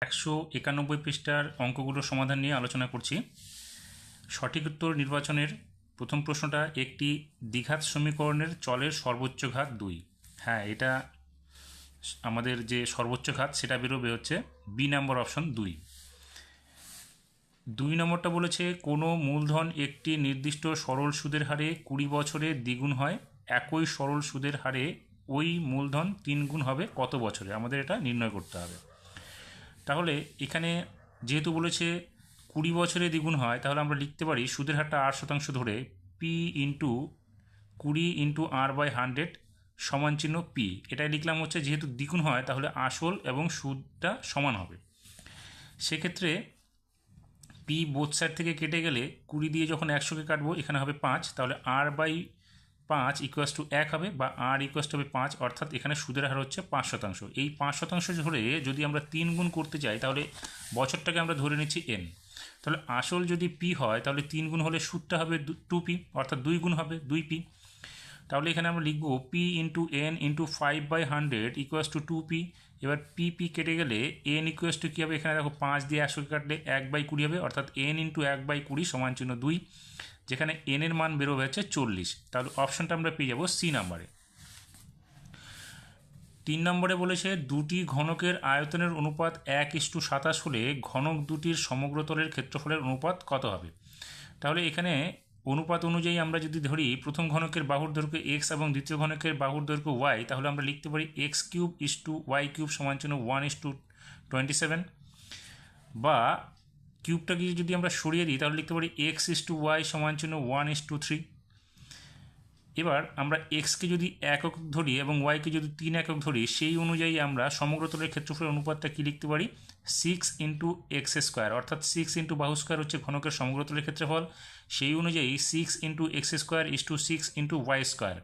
191 পৃষ্ঠার অঙ্কগুলোর সমাধান নিয়ে আলোচনা করছি। সঠিক উত্তর নির্বাচনের প্রথম প্রশ্নটা, একটি দ্বিঘাত সমীকরণের চলের সর্বোচ্চ ঘাত 2। হ্যাঁ, এটা আমাদের যে সর্বোচ্চ ঘাত সেটা বেরোবে হচ্ছে বি নাম্বার অপশন 2। 2 নম্বরটা বলেছে কোনো মূলধন একটি নির্দিষ্ট সরল সুদের হারে 20 বছরে দ্বিগুণ হয়, একই সরল সুদের হারে ওই মূলধন 3 গুণ হবে কত বছরে? আমাদের এটা নির্ণয় করতে হবে। তাহলে এখানে যেহেতু বলেছে 20 বছরে দ্বিগুণ হয়, তাহলে আমরা লিখতে পারি সুদের হারটা 8% ধরে পি ইন্টু 20 ইন্টু R/100 সমান চিহ্ন পি। এটাই লিখলাম হচ্ছে যেহেতু দ্বিগুণ হয় তাহলে আসল এবং সুদটা সমান হবে। সেক্ষেত্রে পি বোথ সাইড থেকে কেটে গেলে 20 দিয়ে যখন 100কে কাটবো এখানে হবে 5, তাহলে R/5 ইকুয়াস টু 1 হবে, বা R ইকুয়াস টু হবে 5, অর্থাৎ এখানে সুদের হার হচ্ছে 5%। এই 5% ধরে যদি আমরা 3 গুণ করতে চাই তাহলে বছরটাকে আমরা ধরে নিচ্ছি n। তাহলে আসল যদি পি হয় তাহলে 3 গুণ হলে সুদটা হবে 2p, অর্থাৎ 2 গুণ হবে 2p। তাহলে এখানে আমরা লিখব P into N into 5/100 equals to 2p। এবার পি কেটে গেলে এন ইকুয়াস টু কী হবে? এখানে দেখো 5 দিয়ে 100কে কাটলে 1/20 হবে, অর্থাৎ এন ইন্টু 1/20 সমান চিহ্ন 2, যেখানে এন এর মান বেরোবে হচ্ছে 40। তাহলে অপশনটা আমরা পেয়ে যাবো সি নাম্বারে। 3 নম্বরে বলেছে দুটি ঘনকের আয়তনের অনুপাত 1:27 হলে ঘনক দুটির সমগ্রতলের ক্ষেত্রফলের অনুপাত কত হবে? তাহলে এখানে অনুপাত অনুযায়ী আমরা যদি ধরি প্রথম ঘনকের বাহুর দৈর্ঘ্য এক্স এবং দ্বিতীয় ঘনকের বাহুর দৈর্ঘ্য ওয়াই, তাহলে আমরা লিখতে পারি x³ সমান চিহ্ন 1:27, বা কিউবটাকে যদি আমরা সরিয়ে দিই তাহলে লিখতে পারি x/y সমান চিহ্ন 1:3। এবার আমরা এক্সকে যদি একক ধরি এবং ওয়াইকে যদি 3 একক ধরি, সেই অনুযায়ী আমরা সমগ্রতলের ক্ষেত্রফলের অনুপাতটা কি লিখতে পারি? 6x², অর্থাৎ 6 বাহু স্কোয়ার হচ্ছে ঘনকের সমগ্রতলের ক্ষেত্রফল। সেই অনুযায়ী 6x² 6 y²।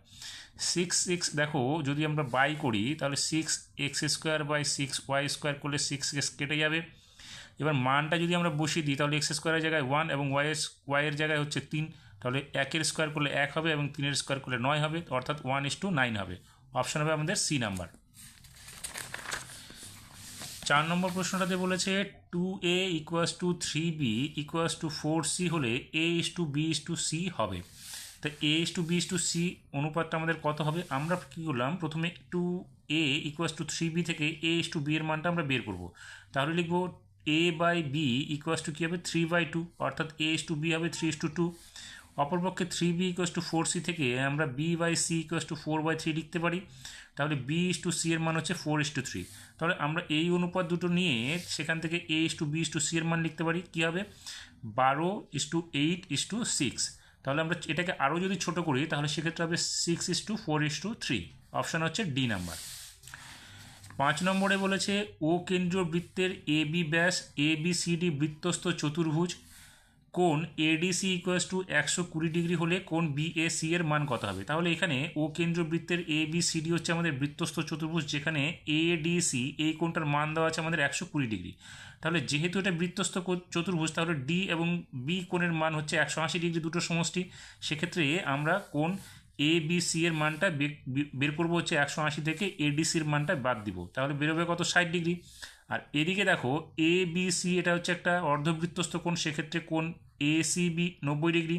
6 দেখো যদি আমরা বাই করি তাহলে 6x²/6y² করলে 6x কেটে যাবে। এবার মানটা যদি আমরা বসিয়ে দিই তাহলে x² জায়গায় 1 এবং ওয়াইয়ের জায়গায় হচ্ছে 3, তাহলে 1-এর স্কোয়ার করলে 1 হবে এবং 3-এর স্কোয়ার করলে 9 হবে, অর্থাৎ 1:9 হবে। অপশন হবে আমাদের সি নাম্বার। 4 নম্বর প্রশ্নটাতে বলেছে 2a equals to 3b equals to 4c হলে a:b:c হবে। তো a:b:c অনুপাতটা আমাদের কত হবে? আমরা কী করলাম, প্রথমে 2a ইকুয়াস টু 3b থেকে a:b এর মানটা আমরা বের করব। তাহলে লিখব a/b ইকুয়াস টু কী হবে? 3/2, অর্থাৎ a:b হবে 3:2। অপরপক্ষে 3b ইকুয়াস টু 4c থেকে আমরা b/c ইকুয়াস টু 4/3 লিখতে পারি। তাহলে b:c এর মান হচ্ছে 4:3। তাহলে আমরা এই অনুপাত দুটো নিয়ে সেখান থেকে a:b:c এর মান লিখতে পারি। কী হবে? 12:8:6। তাহলে আমরা এটাকে আরও যদি ছোট করি তাহলে সেক্ষেত্রে হবে 6:4:3। অপশান হচ্ছে ডি নাম্বার। 5 নম্বরে বলেছে ও কেন্দ্রীয় বৃত্তের AB ব্যাস ABCD বৃত্তস্থ চতুর্ভুজ কোণ ADC ইকুয়াস টু 120 ডিগ্রি হলে কোণ BAC এর মান কত হবে? তাহলে এখানে ও কেন্দ্রীয় বৃত্তের ABCD হচ্ছে আমাদের বৃত্তস্থ চতুর্ভুজ, যেখানে ADC এই কোণটার মান দেওয়া আছে আমাদের 120 ডিগ্রি। তাহলে যেহেতু এটা বৃত্তস্থ চতুর্ভুজ, তাহলে ডি এবং বি কোণের মান হচ্ছে 180 ডিগ্রি, দুটো সমষ্টি। সেক্ষেত্রে আমরা কোণ ABC এর মানটা বের করবো হচ্ছে 180 থেকে ADCর মানটা বাদ দিব, তাহলে বেরোবে কত? 60 ডিগ্রি। আর এদিকে দেখো ABC এটা হচ্ছে একটা অর্ধবৃত্তস্থ কোণ, সেক্ষেত্রে কোণ ACB 90 ডিগ্রি।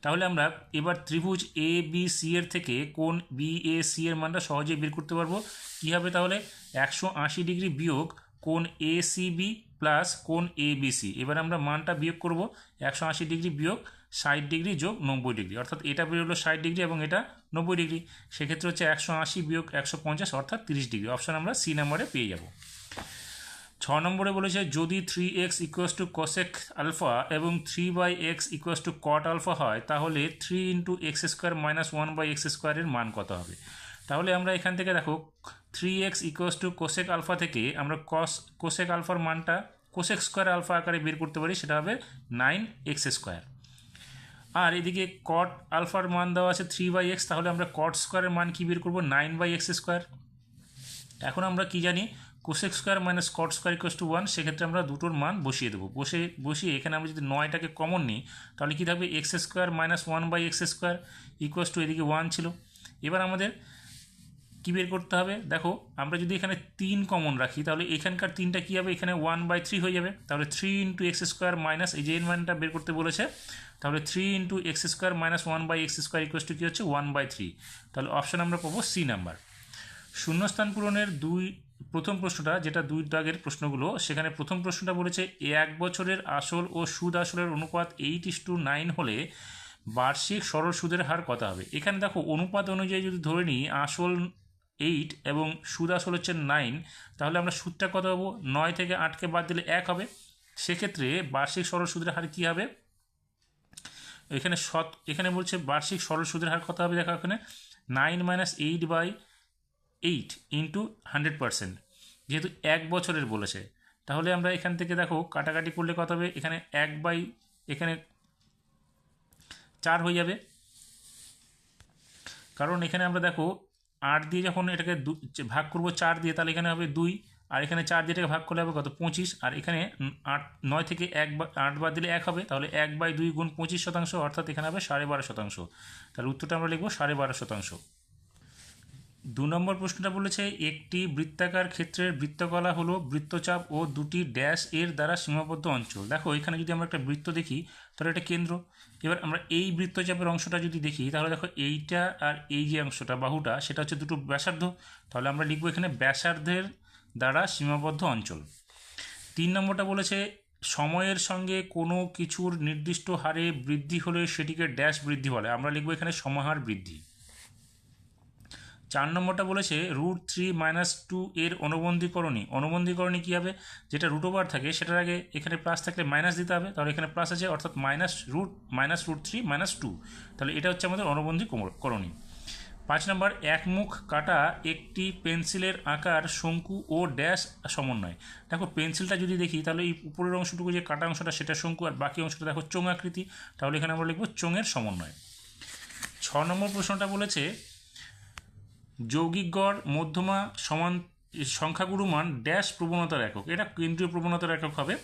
তাহলে আমরা এবার ত্রিভুজ ABC এর থেকে কোণ BAC এর মানটা সহজেই বের করতে পারবো। কী হবে তাহলে? 180 ডিগ্রি বিয়োগ কোণ ACB প্লাস কোণ ABC। এবার আমরা মানটা বিয়োগ করব, 180 ডিগ্রি বিয়োগ 60 ডিগ্রি যোগ 90 ডিগ্রি, অর্থাৎ এটা বেরোলো 60 ডিগ্রি এবং এটা 90 ডিগ্রি। সেক্ষেত্রে হচ্ছে 180 বিয়োগ 150, অর্থাৎ 30 ডিগ্রি। অপশান আমরা সি নাম্বারে পেয়ে যাব। 6 নম্বরে বলেছে যদি 3x equals to cosec alpha এবং 3/x equals to cot alpha হয়, তাহলে 3x² - 1/x² এর মান কত হবে? তাহলে আমরা এখান থেকে দেখো 3x equals to cosec alpha থেকে আমরা cosec আলফার মানটা cosec² আলফা আকারে বের করতে পারি, সেটা হবে 9x²। আর এদিকে cot আলফার মান দেওয়া আছে 3/x, তাহলে আমরা cot² এর মান কি বের করবো? 9/x²। এখন আমরা কি জানি? cosec² - cot² equals to 1। সেক্ষেত্রে আমরা দুটোর মান বসিয়ে দেবো। বসিয়ে এখানে আমরা যদি 9টাকে কমন নিই তাহলে কী থাকবে? x² - 1/x² ইকুয়াস টু এদিকে 1 ছিল। এবার আমাদের কী বের করতে হবে? দেখো আমরা যদি এখানে 3 কমন রাখি তাহলে এখানকার 3টা কী হবে? এখানে 1/3 হয়ে যাবে। তাহলে 3 ইন্টু এক্স স্কোয়ার মাইনাস এই যে এর মানটা বের করতে বলেছে, তাহলে 3 into x square minus 1/x square equal to কী হচ্ছে? 1/3। তাহলে অপশান আমরা পাবো সি নাম্বার। শূন্যস্থান পূরণের প্রথম প্রশ্নটা, যেটা 2 দাগের প্রশ্নগুলো, সেখানে প্রথম প্রশ্নটা বলেছে 1 বছরের আসল ও সুদ আসলের অনুপাত 8:9 হলে বার্ষিক সরল সুদের হার কত হবে? এখানে দেখো অনুপাত অনুযায়ী যদি ধরে নিই আসল 8 এবং সুদ আসল হচ্ছে 9, তাহলে আমরা সুদটা কত পাবো? 9 থেকে 8কে বাদ দিলে 1 হবে। সেক্ষেত্রে বার্ষিক সরল সুদের হার কী হবে? এখানে বলছে বার্ষিক সরল সুদের হার কত হবে? দেখো এখানে 9 মাইনাস 8/8 ইন্টু 100%, যেহেতু 1 বছরের বলেছে, তাহলে আমরা এখান থেকে দেখো কাটাকাটি করলে কত হবে? এখানে 4 হয়ে যাবে, কারণ এখানে আমরা দেখো 8 দিয়ে যখন এটাকে ভাগ করব 4 দিয়ে, তাহলে এখানে হবে 2, আর এখানে 4 দিয়ে এটাকে ভাগ করলে হবে কত? 25, আর এখানে 9 থেকে 8 বাদ দিলে 1 হবে, তাহলে 1/2 গুণ 25%, অর্থাৎ এখানে হবে 12.5%। তাহলে উত্তরটা আমরা লিখবো 12.5%। 2 নম্বর প্রশ্নটা বলেছে একটি বৃত্তাকার ক্ষেত্রের বৃত্তকলা হলো বৃত্তচাপ ও দুটি ড্যাশ এর দ্বারা সীমাবদ্ধ অঞ্চল। দেখো এখানে যদি আমরা একটা বৃত্ত দেখি তাহলে এটা কেন্দ্র। এবার আমরা এই বৃত্তচাপের অংশটা যদি দেখি তাহলে দেখো এইটা আর এই যে অংশটা বাহুটা সেটা হচ্ছে দুটো ব্যাসার্ধ, তাহলে আমরা লিখবো এখানে ব্যাসার্ধের দ্বারা সীমাবদ্ধ অঞ্চল। 3 নম্বরটা বলেছে সময়ের সঙ্গে কোনো কিছুর নির্দিষ্ট হারে বৃদ্ধি হলে সেটিকে ড্যাশ বৃদ্ধি বলে, আমরা লিখবো এখানে সমাহার বৃদ্ধি। 4 নম্বরটা বলেছে √3 - 2 এর অনুবন্ধীকরণী কী হবে? যেটা √ওভার থাকে সেটার আগে এখানে প্লাস থাকলে মাইনাস দিতে হবে, তাহলে এখানে প্লাস আছে অর্থাৎ -√3 - 2, তাহলে এটা হচ্ছে আমাদের অনুবন্ধীকরণী। 5 নম্বর একমুখ কাটা একটি পেন্সিলের আকার শঙ্কু ও ড্যাশ সমন্বয়। দেখো পেন্সিলটা যদি দেখি তাহলে এই উপরের অংশটুকু যে কাটা অংশটা সেটা শঙ্কু, আর বাকি অংশটা দেখো চোঙ আকৃতি, তাহলে এখানে আমরা লিখবো চোঙের সমন্বয়। 6 নম্বর প্রশ্নটা বলেছে যৌগিক গড় মধ্যমা সমান সংখ্যাগুরু মান ড্যাশ প্রবণতার একক, এটা কেন্দ্রীয় প্রবণতার একক হবে।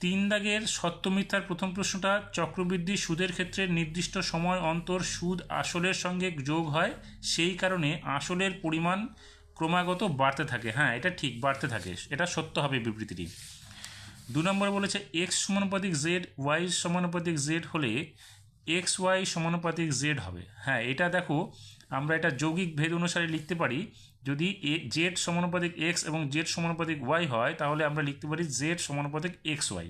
3 দাগের সত্য মিথ্যার প্রথম প্রশ্নটা চক্রবৃদ্ধি সুদের ক্ষেত্রে নির্দিষ্ট সময় অন্তর সুদ আসলের সঙ্গে যোগ হয়, সেই কারণে আসলের পরিমাণ ক্রমাগত বাড়তে থাকে। হ্যাঁ, এটা ঠিক, বাড়তে থাকে, এটা সত্য হবে বিবৃতিটি। 2 নম্বরে বলেছে এক্স সমানুপাতিক জেড ওয়াই সমানুপাতিক জেড হলে এক্স ওয়াই সমানুপাতিক জেড হবে। হ্যাঁ, এটা দেখো আমরা এটা যৌগিক ভেদ অনুসারে লিখতে পারি, যদি জেড সমানুপাতিক এক্স এবং জেড সমানুপাতিক ওয়াই হয় তাহলে আমরা লিখতে পারি জেড সমানুপাতিক এক্স ওয়াই।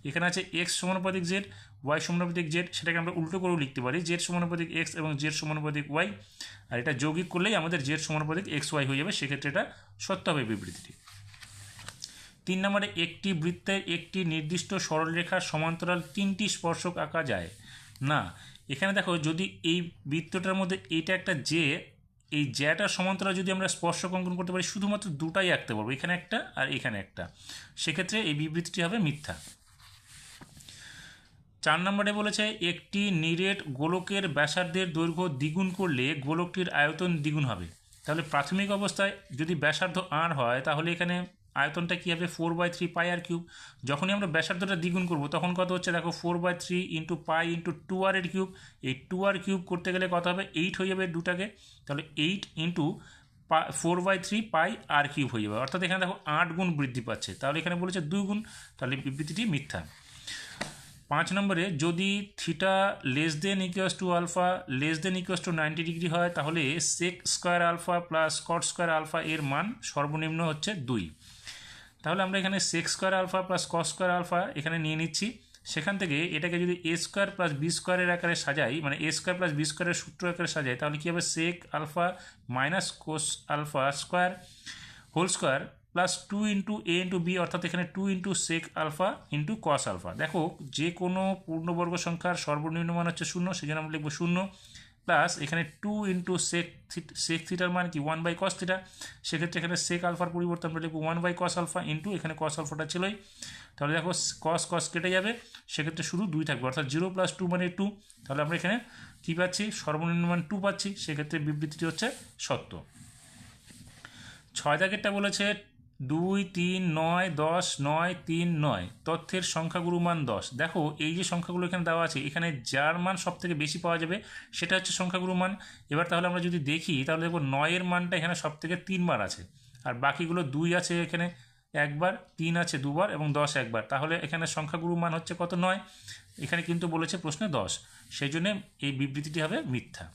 এখানে আছে এক্স সমানুপাতিক জেড, ওয়াই সমানুপাতিক জেড, সেটাকে আমরা উল্টো করেও লিখতে পারি জেড সমানুপাতিক এক্স এবং জেড সমানুপাতিক ওয়াই, আর এটা যৌগিক করলেই আমাদের জেড সমানুপাতিক এক্স ওয়াই হয়ে যাবে, সেক্ষেত্রে এটা সত্য হবে বিবৃতিটি। 3 নম্বরে একটি বৃত্তের একটি নির্দিষ্ট সরলরেখার সমান্তরাল 3টি স্পর্শক আঁকা যায় না। এখানে দেখো যদি এই বৃত্তটার মধ্যে এইটা একটা জে, এই জ্যাটার সমান্তরাল যদি আমরা স্পর্শক অঙ্কন করতে পারি শুধুমাত্র দুটাই আঁকতে পারবো, এখানে একটা আর এখানে একটা, সেক্ষেত্রে এই বিবৃতিটি হবে মিথ্যা। 4 নম্বরে বলেছে একটি নিরেট গোলকের ব্যাসার্ধের দৈর্ঘ্য দ্বিগুণ করলে গোলকটির আয়তন দ্বিগুণ হবে। তাহলে প্রাথমিক অবস্থায় যদি ব্যাসার্ধ r হয় তাহলে এখানে আয়তনটা কী হবে? 4/3 পাই আর কিউব। যখনই আমরা ব্যাসার্ধটা দ্বিগুণ করব তখন কত হচ্ছে? দেখো 4/3 ইন্টু পাই ইন্টু 2r এর কিউব, এই 2r কিউব করতে গেলে কত হবে? 8 হয়ে যাবে দুটাকে, তাহলে 8 ইন্টু 4/3 পাই আর কিউব হয়ে যাবে, অর্থাৎ এখানে দেখো 8 গুণ বৃদ্ধি পাচ্ছে, তাহলে এখানে বলেছে 2 গুণ, তাহলে বিবৃতিটি মিথ্যা। 5 নম্বরে যদি theta less than equals to alpha less than equals to 90 degree হয় তাহলে sec square alpha plus cot square alpha এর মান সর্বনিম্ন হচ্ছে 2। তাহলে আমরা এখানে sec square alpha plus cos square alpha এখানে নিয়ে নিচ্ছি, সেখান থেকে এটাকে যদি এ স্কোয়ার প্লাস বি স্কোয়ারের আকারে সাজাই, মানে এ স্কোয়ার প্লাস বি স্কোয়ারের সূত্র আকারে সাজাই, তাহলে কী হবে? Sec alpha minus cos alpha square whole square plus 2 into A into B, অর্থাৎ এখানে 2 into sec alpha into cos alpha. দেখো যে কোনো পূর্ণবর্গ সংখ্যার সর্বনিম্ন মান হচ্ছে 0, সেই জন্য আমরা লিখবো 0, প্লাস এখানে 2 ইন্টু সেক থিটার মান কি 1/cos থিটা, সেক্ষেত্রে এখানে সেক আলফার পরিবর্তে আমরা লিখবো 1/cos আলফা ইন্টু এখানে কস আলফাটা ছিলই, তাহলে দেখো কস কেটে যাবে, সেক্ষেত্রে শুধু 2 থাকবে, অর্থাৎ 0 + 2 মানে 2, তাহলে আমরা এখানে কী পাচ্ছি? সর্বনিম্ন মান 2 পাচ্ছি, সেক্ষেত্রে বিবৃতিটি হচ্ছে সত্য। 6 দাগেরটা বলেছে 2 3 9 10 9 3 9 তথ্যের সংখ্যাগুরু মান 10। দেখো এই যে সংখ্যাগুলো এখানে দেওয়া আছে, এখানে যার মান সব থেকে বেশি পাওয়া যাবে সেটা হচ্ছে সংখ্যাগুরু মান। এবার তাহলে আমরা যদি দেখি তাহলে দেখো 9-এর মানটা এখানে সব থেকে 3বার আছে, আর বাকিগুলো 2 আছে এখানে একবার, 3 আছে দুবার এবং 10 একবার। তাহলে এখানে সংখ্যাগুরু মান হচ্ছে কত? 9। এখানে কিন্তু বলেছে প্রশ্নে 10, সেই জন্য এই বিবৃতিটি হবে মিথ্যা।